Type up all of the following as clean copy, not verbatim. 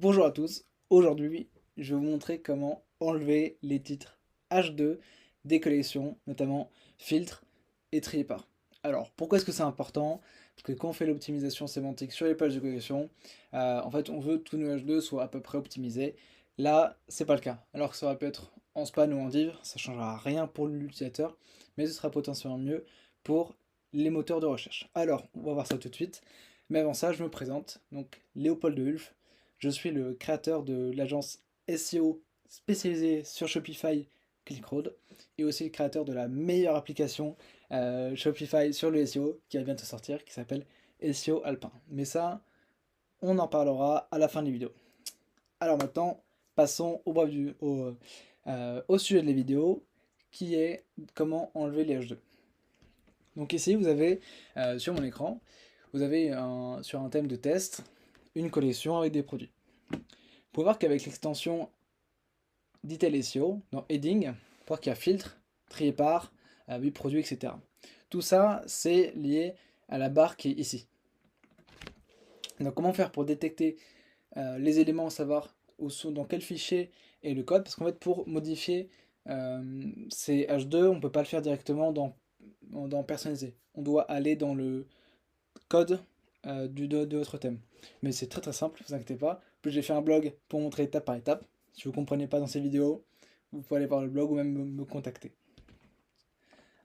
Bonjour à tous, aujourd'hui je vais vous montrer comment enlever les titres H2 des collections, notamment filtres et trier par. Alors pourquoi est-ce que c'est important? Parce que quand on fait l'optimisation sémantique sur les pages de collection, en fait on veut que tous nos H2 soient à peu près optimisés. Là c'est pas le cas, alors que ça aurait pu être en span ou en div, ça changera rien pour l'utilisateur, mais ce sera potentiellement mieux pour les moteurs de recherche. Alors on va voir ça tout de suite, mais avant ça je me présente, donc Léopold de Hulf. Je suis le créateur de l'agence SEO spécialisée sur Shopify ClickRoad et aussi le créateur de la meilleure application Shopify sur le SEO qui va bientôt sortir, qui s'appelle SEO Alpin. Mais ça, on en parlera à la fin de la vidéo. Alors maintenant, passons au sujet de la vidéo, qui est comment enlever les H2. Donc ici, vous avez sur mon écran, vous avez sur un thème de test, une collection avec des produits. Vous pouvez voir qu'avec l'extension Detail SEO, dans Heading, vous pouvez voir qu'il y a filtre, trier par, 8 produits, etc. Tout ça, c'est lié à la barre qui est ici. Donc comment faire pour détecter les éléments, savoir dans quel fichier est le code, parce qu'en fait pour modifier ces H2, on ne peut pas le faire directement dans personnaliser. On doit aller dans le code de votre thème. Mais c'est très simple, ne vous inquiétez pas. J'ai fait un blog pour montrer étape par étape. Si vous ne comprenez pas dans ces vidéos, vous pouvez aller voir le blog ou même me contacter.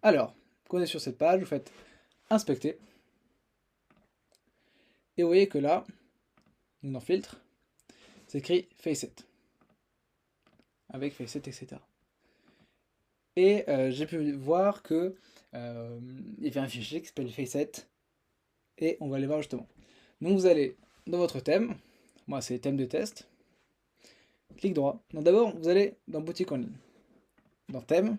Alors, quand on est sur cette page, vous faites inspecter. Et vous voyez que là, dans filtre, c'est écrit Faceit. Avec Faceit, etc. Et j'ai pu voir que il y avait un fichier qui s'appelle Faceit. Et on va aller voir justement. Donc vous allez dans votre thème. Moi, c'est thème de test. Clic droit. Donc d'abord, vous allez dans boutique en ligne. Dans thème.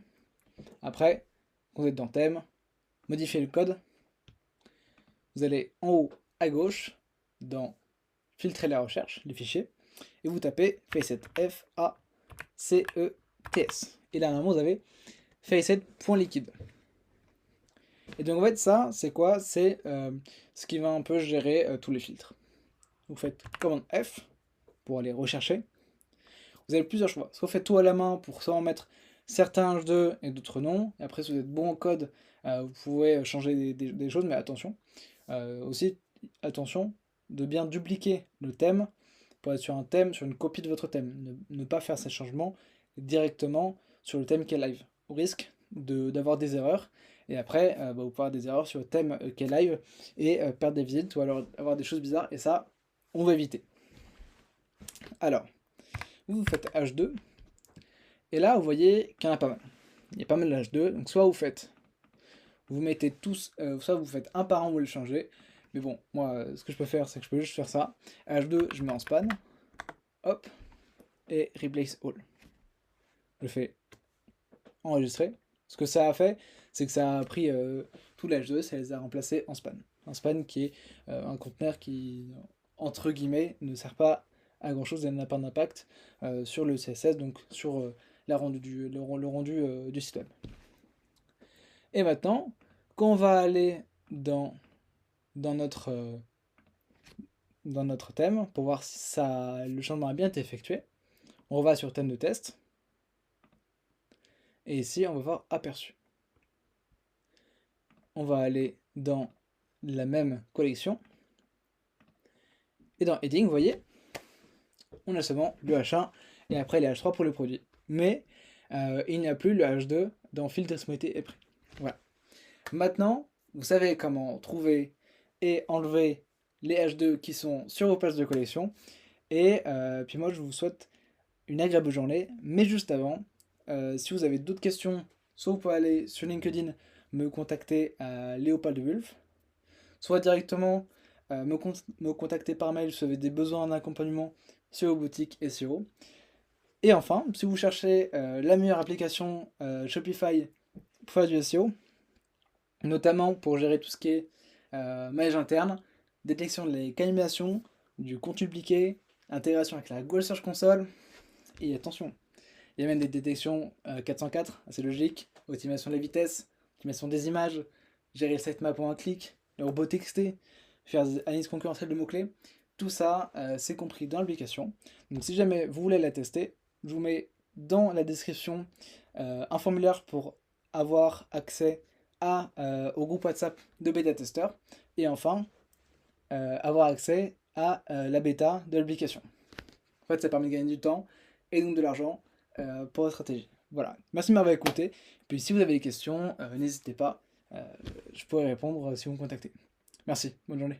Après, quand vous êtes dans thème, modifier le code. Vous allez en haut à gauche dans filtrer la recherche, les fichiers, et vous tapez Faceit, F-A-C-E-T-S. Et là, normalement, vous avez Faceit.liquide. Et donc, en fait, ça, c'est quoi? C'est ce qui va un peu gérer tous les filtres. Vous faites commande F pour aller rechercher. Vous avez plusieurs choix. Soit vous faites tout à la main pour seulement mettre certains H2 et d'autres non. Et après, si vous êtes bon en code, vous pouvez changer des choses, mais attention. Aussi, attention de bien dupliquer le thème pour être sur un thème, sur une copie de votre thème. Ne pas faire ces changements directement sur le thème qui est live, au risque d'avoir des erreurs. Et après, vous pouvez avoir des erreurs sur le thème qui est live et perdre des visites ou alors avoir des choses bizarres. Et ça, on va éviter. Alors, vous faites H2. Et là, vous voyez qu'il y en a pas mal. Il y a pas mal de H2. Donc, soit vous mettez tous, soit vous faites un par un, vous le changez. Mais bon, moi, ce que je peux faire, c'est que je peux juste faire ça. H2, je mets en span. Hop. Et replace all. Je fais enregistrer. Ce que ça a fait, c'est que ça a pris tout l'H2, ça les a remplacés en span. Un span qui est un conteneur qui, entre guillemets, ne sert pas à grand chose et n'a pas d'impact sur le CSS, donc sur le rendu du site web. Et maintenant, quand on va aller dans notre thème pour voir si le changement a bien été effectué, on va sur thème de test. Et ici, on va voir aperçu. On va aller dans la même collection. Et dans Heading, vous voyez, on a seulement le H1 et après les H3 pour le produit. Mais il n'y a plus le H2 dans filtre smoothie et prix. Voilà. Maintenant, vous savez comment trouver et enlever les H2 qui sont sur vos pages de collection. Et puis moi, je vous souhaite une agréable journée. Mais juste avant, si vous avez d'autres questions, soit vous pouvez aller sur LinkedIn me contacter à Léopold de Wulf, soit directement me contacter par mail si vous avez des besoins d'accompagnement sur vos boutiques SEO. Et enfin, si vous cherchez la meilleure application Shopify pour faire du SEO, notamment pour gérer tout ce qui est manage interne, détection des canalisations, du contenu dupliqué, intégration avec la Google Search Console, et attention, il y a même des détections 404, assez logique, optimisation de la vitesse, optimisation des images, gérer le sitemap en un clic, le robot texté, faire des analyses concurrentielles de mots-clés. Tout ça, c'est compris dans l'application. Donc si jamais vous voulez la tester, je vous mets dans la description un formulaire pour avoir accès au groupe WhatsApp de bêta testeurs. Et enfin, avoir accès à la bêta de l'application. En fait, ça permet de gagner du temps et donc de l'argent pour votre stratégie. Voilà, merci de m'avoir écouté. Puis si vous avez des questions, n'hésitez pas, je pourrai répondre si vous me contactez. Merci, bonne journée.